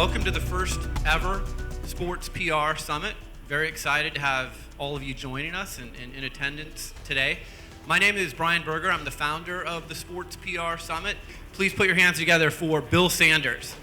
Welcome to the first ever Sports PR Summit. Very excited to have all of you joining us and in attendance today. My name is Brian Berger. I'm the founder of the Sports PR Summit. Please put your hands together for Bill Sanders.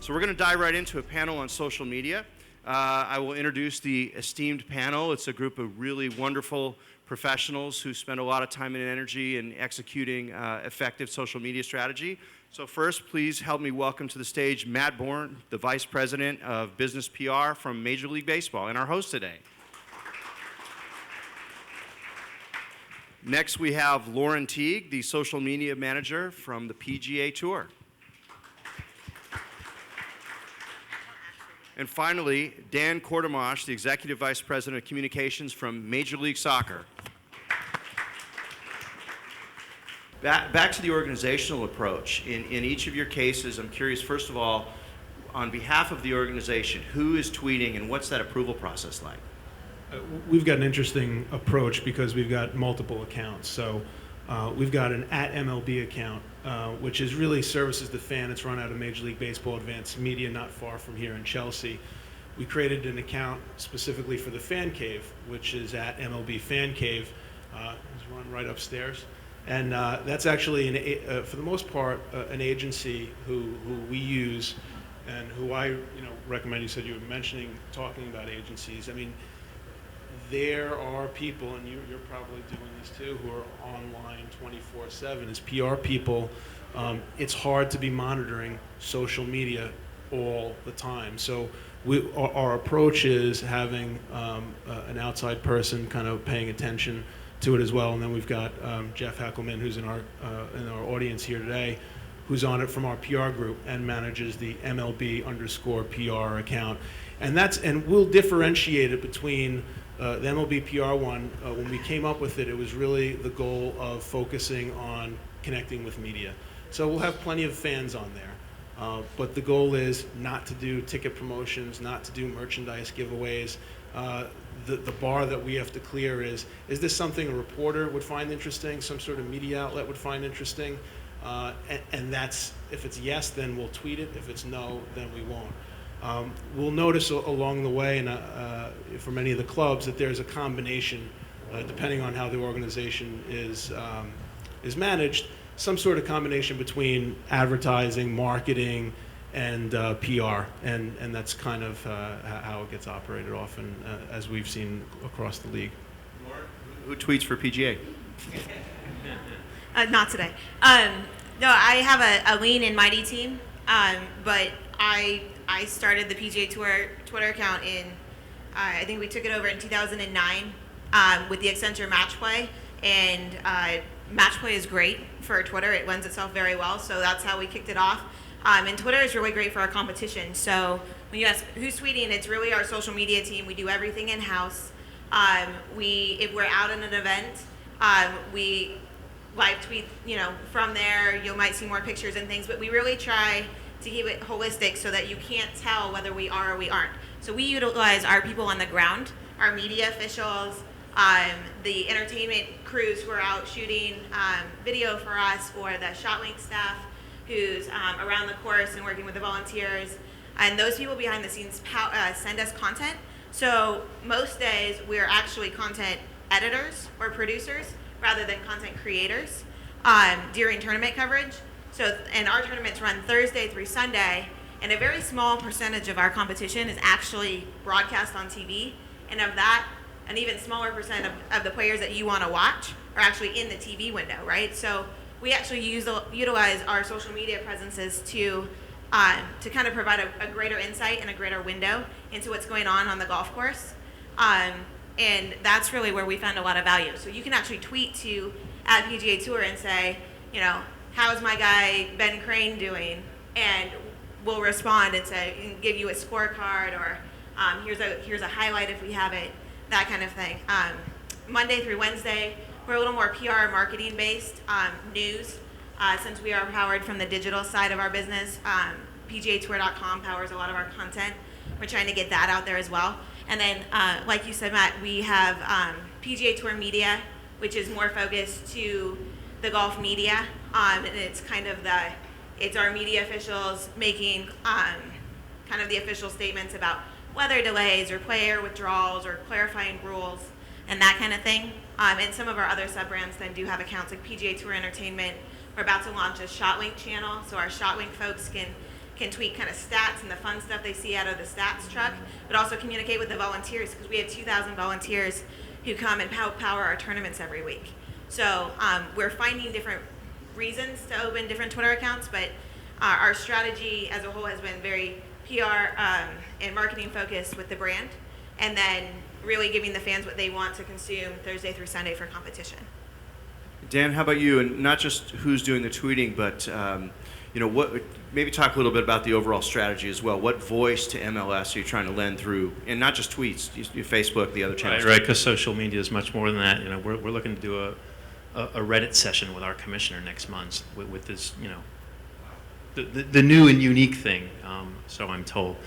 So we're going to dive right into a panel on social media. I will introduce the esteemed panel. It's a group of really wonderful professionals who spend a lot of time and energy in executing effective social media strategy. So first, please help me welcome to the stage Matt Bourne, the Vice President of Business PR from Major League Baseball, and our host today. Next, we have Lauren Teague, the Social Media Manager from the PGA Tour. And finally, Dan Quartermash, the Executive Vice President of Communications from Major League Soccer. Back to the organizational approach. In each of your cases, I'm curious, first of all, on behalf of the organization, who is tweeting and what's that approval process like? We've got an interesting approach because we've got multiple accounts. So we've got an @MLB account, which is really services the fan. It's run out of Major League Baseball Advanced Media, not far from here in Chelsea. We created an account specifically for the Fan Cave, which is @MLB Fan Cave. It's run right upstairs. And that's actually, for the most part, an agency who we use and who I recommend. You said you were talking about agencies. I mean, there are people, and you're probably doing this too, who are online 24/7 as PR people. It's hard to be monitoring social media all the time. So our approach is having an outside person kind of paying attention to it as well. And then we've got Jeff Hackelman, who's in our audience here today, who's on it from our PR group and manages the MLB_PR account. And we'll differentiate it between the MLB PR one. When we came up with it, it was really the goal of focusing on connecting with media. So we'll have plenty of fans on there. But the goal is not to do ticket promotions, not to do merchandise giveaways. The bar that we have to clear is this something a reporter would find interesting, some sort of media outlet would find interesting? And that's, if it's yes, then we'll tweet it. If it's no, then we won't. We'll notice along the way, and for many of the clubs, that there's a combination, depending on how the organization is managed, some sort of combination between advertising, marketing, and PR, and that's kind of how it gets operated often, as we've seen across the league. Who tweets for PGA? Not today. No, I have a lean and mighty team, but I started the PGA Tour Twitter account I think we took it over in 2009 with the Accenture Match Play, and Match Play is great for Twitter. It lends itself very well, so that's how we kicked it off. And Twitter is really great for our competition. So when you ask who's tweeting, it's really our social media team. We do everything in-house. If we're out in an event, we live tweet, from there. You might see more pictures and things, but we really try to keep it holistic so that you can't tell whether we are or we aren't. So we utilize our people on the ground, our media officials, the entertainment crews who are out shooting video for us, or the ShotLink staff who's around the course and working with the volunteers. And those people behind the scenes send us content. So most days we're actually content editors or producers rather than content creators during tournament coverage. And our tournaments run Thursday through Sunday, and a very small percentage of our competition is actually broadcast on TV. And of that, an even smaller percent of the players that you want to watch are actually in the TV window, right? So we actually utilize our social media presences to kind of provide a greater insight and a greater window into what's going on the golf course. And that's really where we found a lot of value. So you can actually tweet to @PGA Tour and say, how's my guy Ben Crane doing? And we'll respond and give you a scorecard, or here's a highlight if we have it, that kind of thing. Monday through Wednesday, we're a little more PR marketing based. News, since we are powered from the digital side of our business, PGAtour.com powers a lot of our content. We're trying to get that out there as well. And then, like you said, Matt, we have PGA Tour Media, which is more focused to the golf media. and it's it's our media officials making kind of the official statements about weather delays or player withdrawals or clarifying rules and that kind of thing. And some of our other sub-brands then do have accounts like PGA Tour Entertainment. We're about to launch a ShotWink channel, so our ShotWink folks can tweet kind of stats and the fun stuff they see out of the stats truck, but also communicate with the volunteers, because we have 2,000 volunteers who come and power our tournaments every week. So we're finding different reasons to open different Twitter accounts, but our strategy as a whole has been very PR and marketing focused with the brand, and then really giving the fans what they want to consume Thursday through Sunday for competition. Dan, how about you? And not just who's doing the tweeting, but what? Maybe talk a little bit about the overall strategy as well. What voice to MLS are you trying to lend through, and not just tweets, Facebook, the other channels? Right, because social media is much more than that. We're looking to do a Reddit session with our commissioner next month with this, the new and unique thing. So I'm told.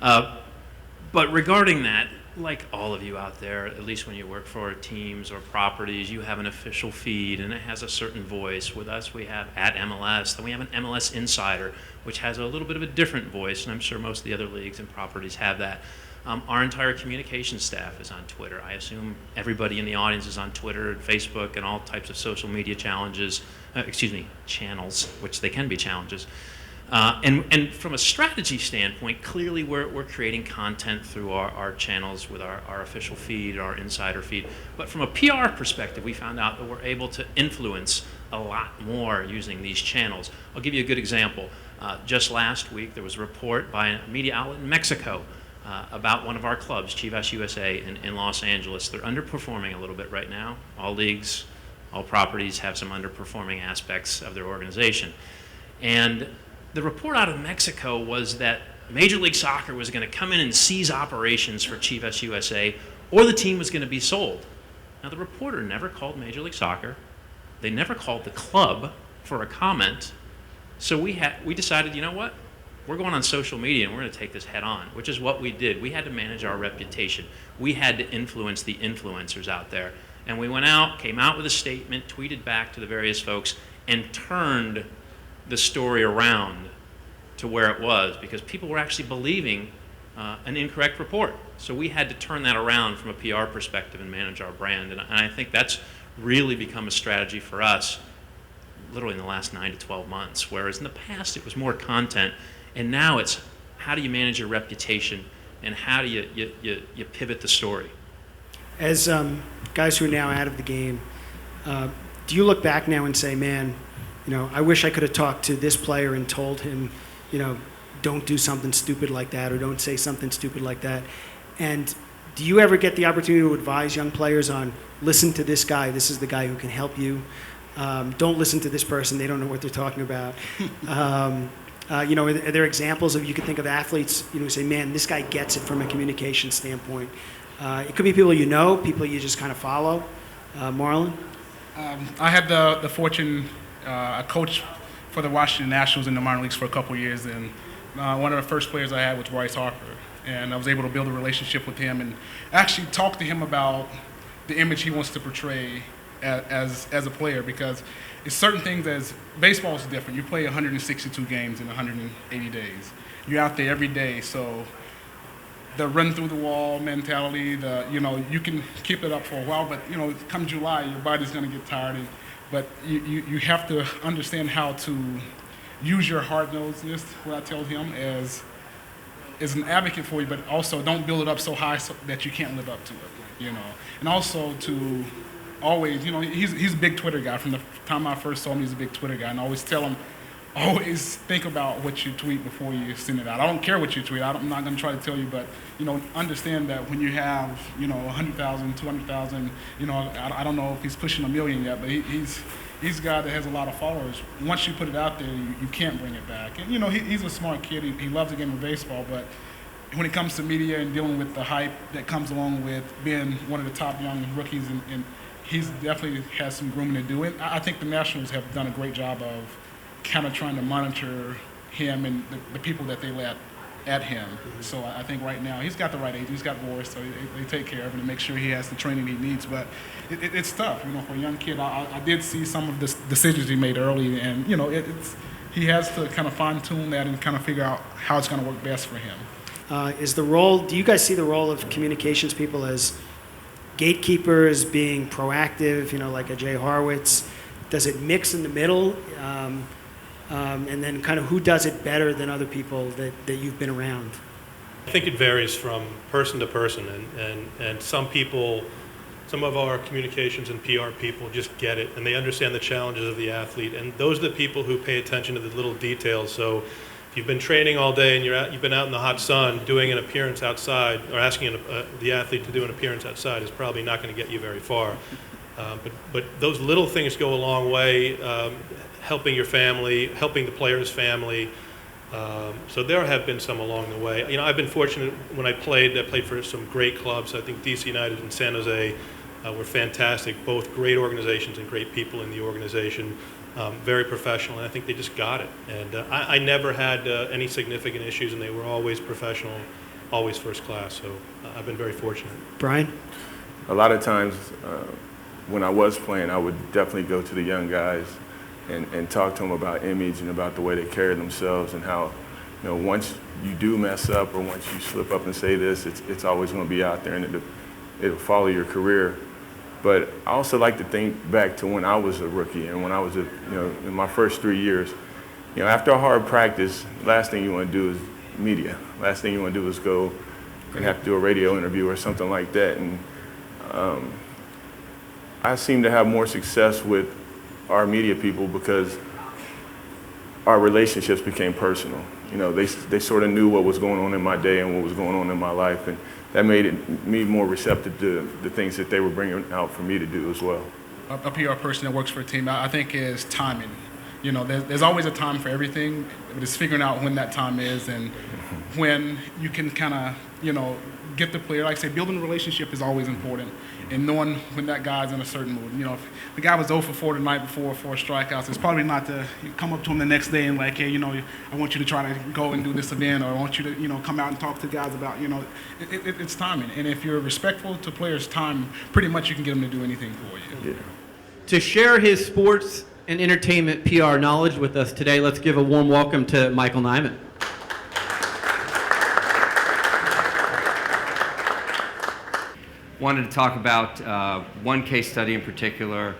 But regarding that, like all of you out there, at least when you work for teams or properties, you have an official feed and it has a certain voice. With us, we have at MLS, then we have an MLS Insider, which has a little bit of a different voice, and I'm sure most of the other leagues and properties have that. Our entire communication staff is on Twitter. I assume everybody in the audience is on Twitter and Facebook and all types of social media channels, which they can be challenges. And from a strategy standpoint, clearly we're creating content through our channels with our official feed, our insider feed. But from a PR perspective, we found out that we're able to influence a lot more using these channels. I'll give you a good example. Just last week, there was a report by a media outlet in Mexico about one of our clubs, Chivas USA in Los Angeles. They're underperforming a little bit right now. All leagues, all properties have some underperforming aspects of their organization. And the report out of Mexico was that Major League Soccer was going to come in and seize operations for Chivas USA, or the team was going to be sold. Now, the reporter never called Major League Soccer. They never called the club for a comment. So we decided, you know what? We're going on social media and we're going to take this head on, which is what we did. We had to manage our reputation. We had to influence the influencers out there. And we went out, came out with a statement, tweeted back to the various folks, and turned the story around to where it was, because people were actually believing an incorrect report. So we had to turn that around from a PR perspective and manage our brand. And I think that's really become a strategy for us literally in the last 9 to 12 months, whereas in the past it was more content, and now it's how do you manage your reputation and how do you pivot the story. As guys who are now out of the game, do you look back now and say, man, I wish I could have talked to this player and told him, don't do something stupid like that, or don't say something stupid like that? And do you ever get the opportunity to advise young players on, listen to this guy, this is the guy who can help you? Don't listen to this person, they don't know what they're talking about. Are there examples of, you could think of athletes, who say, man, this guy gets it from a communication standpoint? It could be people people you just kind of follow. Marlon? I had the fortune, I coached for the Washington Nationals in the minor leagues for a couple years, and one of the first players I had was Bryce Harper, and I was able to build a relationship with him and actually talk to him about the image he wants to portray as a player, because it's certain things. As baseball is different. You play 162 games in 180 days. You're out there every day, so the run through the wall mentality, you can keep it up for a while, but come July, your body's going to get tired. But you have to understand how to use your hard-nosedness, what I tell him, as an advocate for you, but also don't build it up so high so that you can't live up to it, And also to always, he's a big Twitter guy. From the time I first saw him, he's a big Twitter guy. And I always tell him, always think about what you tweet before you send it out. I don't care what you tweet. I'm not going to try to tell you, but, understand that when you have, 100,000, 200,000, I don't know if he's pushing 1 million yet, but he's a guy that has a lot of followers. Once you put it out there, you can't bring it back. And, he's a smart kid. He loves the game of baseball, but when it comes to media and dealing with the hype that comes along with being one of the top young rookies, and he's definitely has some grooming to do it. I think the Nationals have done a great job of kind of trying to monitor him and the people that they let at him. So I think right now he's got the right age. He's got voice, so they take care of him and make sure he has the training he needs. But it's tough, for a young kid. I did see some of the decisions he made early, and he has to kind of fine tune that and kind of figure out how it's going to work best for him. Do you guys see the role of communications people as gatekeepers, being proactive, like a Jay Horwitz? Does it mix in the middle? And then kind of who does it better than other people that you've been around? I think it varies from person to person, and some people, some of our communications and PR people just get it, and they understand the challenges of the athlete, and those are the people who pay attention to the little details. So if you've been training all day and you've been out in the hot sun doing an appearance outside, or asking the athlete to do an appearance outside is probably not going to get you very far. But those little things go a long way, helping your family, helping the player's family. So there have been some along the way. I've been fortunate when I played for some great clubs. I think DC United and San Jose were fantastic, both great organizations and great people in the organization, very professional, and I think they just got it. And I never had any significant issues, and they were always professional, always first class. So I've been very fortunate. Brian? A lot of times when I was playing, I would definitely go to the young guys and talk to them about image and about the way they carry themselves, and how, once you do mess up or once you slip up and say this, it's always going to be out there, and it'll follow your career. But I also like to think back to when I was a rookie and when I was, in my first 3 years. After a hard practice, last thing you want to do is media. Last thing you want to do is go and have to do a radio interview or something like that. And I seem to have more success with our media people because our relationships became personal. They sort of knew what was going on in my day and what was going on in my life, and that made me more receptive to the things that they were bringing out for me to do as well. A PR person that works for a team, I think, is timing. There's always a time for everything, but it's figuring out when that time is and when you can kind of, get the player. Like I say, building a relationship is always important, and knowing when that guy's in a certain mood. If the guy was 0 for 4 the night before, 4 strikeouts, it's probably not to come up to him the next day and like, hey, I want you to try to go and do this event, or I want you to, come out and talk to guys about, it's timing. And if you're respectful to players' time, pretty much you can get them to do anything for you. Yeah. To share his sports and entertainment PR knowledge with us today, let's give a warm welcome to Michael Nyman. Wanted to talk about one case study in particular,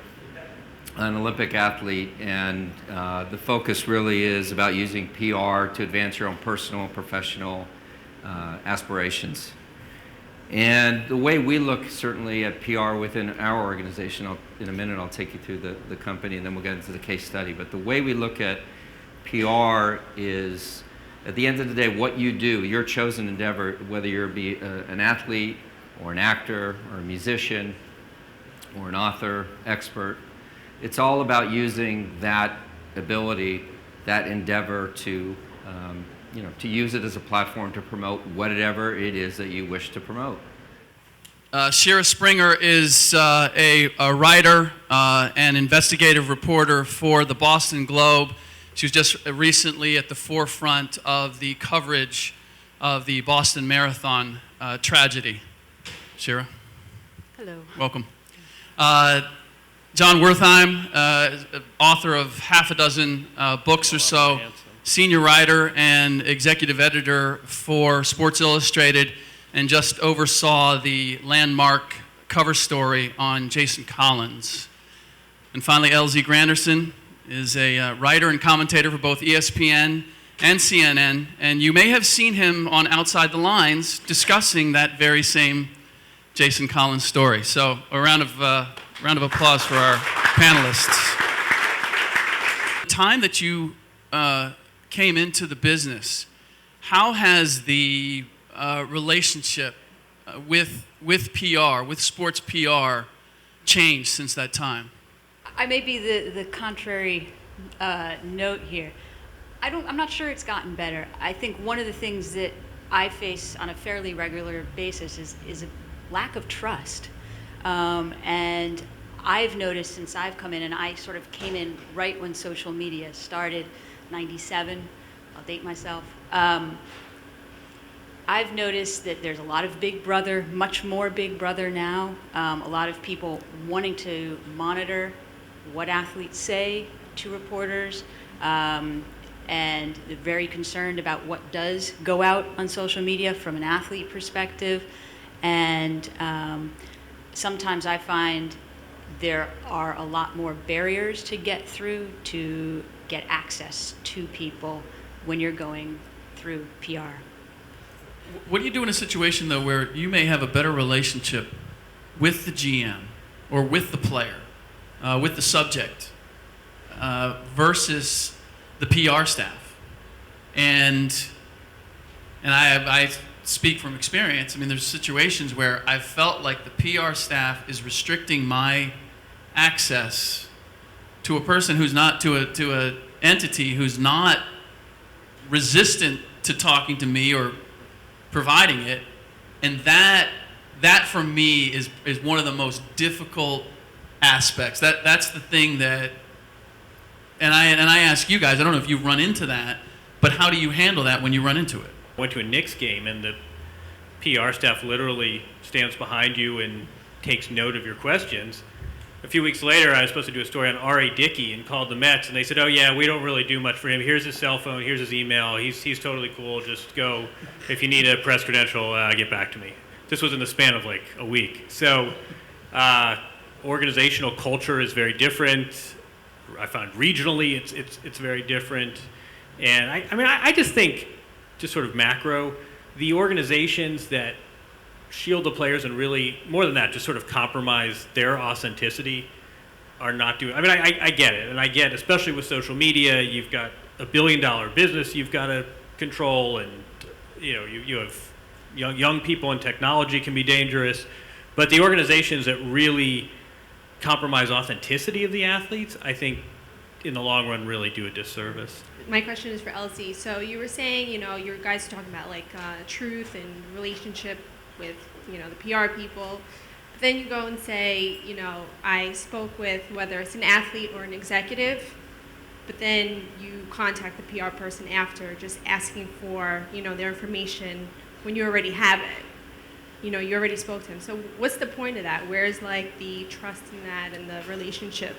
an Olympic athlete, and the focus really is about using PR to advance your own personal and professional aspirations. And the way we look certainly at PR within our organization, in a minute I'll take you through the company and then we'll get into the case study, but the way we look at PR is, at the end of the day, what you do, your chosen endeavor, whether you're an athlete or an actor or a musician or an author, expert, it's all about using that ability, that endeavor to use it as a platform to promote whatever it is that you wish to promote. Shira Springer is a writer and investigative reporter for the Boston Globe. She was just recently at the forefront of the coverage of the Boston Marathon tragedy. Shira. Hello. Welcome. John Wertheim, author of half a dozen books or so, senior writer and executive editor for Sports Illustrated, and just oversaw the landmark cover story on Jason Collins. And finally, LZ Granderson is a writer and commentator for both ESPN and CNN, and you may have seen him on Outside the Lines discussing that very same Jason Collins story. So a round of applause for our panelists. The time that you came into the business, how has the relationship with PR, with sports PR, changed since that time? I may be the contrary note here. I'm not sure it's gotten better. I think one of the things that I face on a fairly regular basis is a lack of trust. And I've noticed since I've come in, and I sort of came in right when social media started, 97, I'll date myself. I've noticed that there's a lot of Big Brother, much more Big Brother now. A lot of people wanting to monitor what athletes say to reporters, and they're very concerned about what does go out on social media from an athlete perspective. And sometimes I find there are a lot more barriers to get through to get access to people when you're going through PR. What do you do in a situation, though, where you may have a better relationship with the GM or with the player, with the subject, versus the PR staff? And I speak from experience. I mean, there's situations where I've felt like the PR staff is restricting my access to a person who's not, to a entity who's not resistant to talking to me or providing it, and that for me is one of the most difficult aspects. That's the thing that, and I ask you guys, I don't know if you run into that, but how do you handle that when you run into it? I went to a Knicks game, and the PR staff literally stands behind you and takes note of your questions. A few weeks later, I was supposed to do a story on R.A. Dickey and called the Mets, and they said, oh, yeah, we don't really do much for him. Here's his cell phone. Here's his email. He's totally cool. Just go. If you need a press credential, get back to me. This was in the span of like a week. So organizational culture is very different. I found regionally it's very different. And I just think, just sort of macro, the organizations that shield the players and really, more than that, just sort of compromise their authenticity are not doing. I get it, and I get, especially with social media, you've got $1 billion business you've got to control, and you have young people, and technology can be dangerous. But the organizations that really compromise authenticity of the athletes, I think, in the long run, really do a disservice. My question is for Elsie. So you were saying, your guys are talking about like truth and relationship with, the PR people. But then you go and say, I spoke with whether it's an athlete or an executive, but then you contact the PR person after just asking for, their information when you already have it. You already spoke to them. So what's the point of that? Where's like the trust in that and the relationship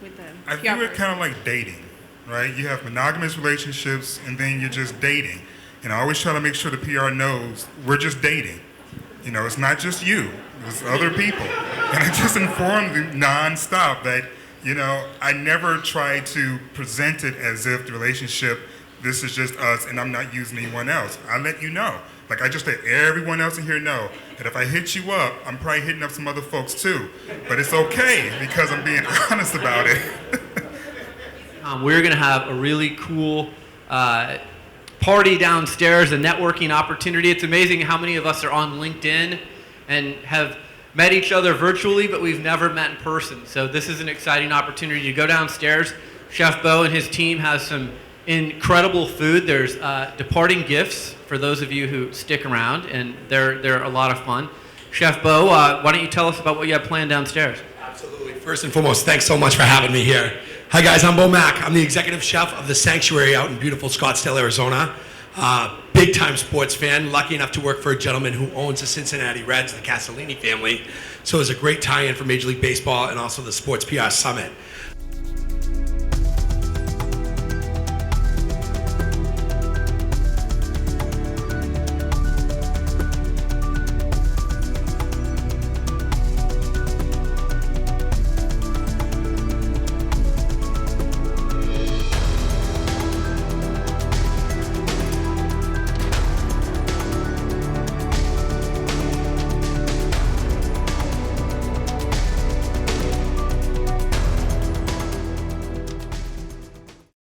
with the PR person? I view it kind of like dating, right? You have monogamous relationships and then you're just dating. And I always try to make sure the PR knows we're just dating. It's not just you, it's other people. And I just inform them nonstop that, I never try to present it as if the relationship, this is just us and I'm not using anyone else. I let you know. Like I just let everyone else in here know that if I hit you up, I'm probably hitting up some other folks too. But it's okay because I'm being honest about it. We're going to have a really cool party downstairs, a networking opportunity. It's amazing how many of us are on LinkedIn and have met each other virtually, but we've never met in person. So this is an exciting opportunity to go downstairs. Chef Bo and his team has some incredible food. There's departing gifts for those of you who stick around, and they're a lot of fun. Chef Bo, why don't you tell us about what you have planned downstairs? Absolutely. First and foremost, thanks so much for having me here. Hi guys, I'm Bo Mack. I'm the executive chef of the Sanctuary out in beautiful Scottsdale, Arizona. Big time sports fan, lucky enough to work for a gentleman who owns the Cincinnati Reds, the Castellini family. So it was a great tie-in for Major League Baseball and also the Sports PR Summit.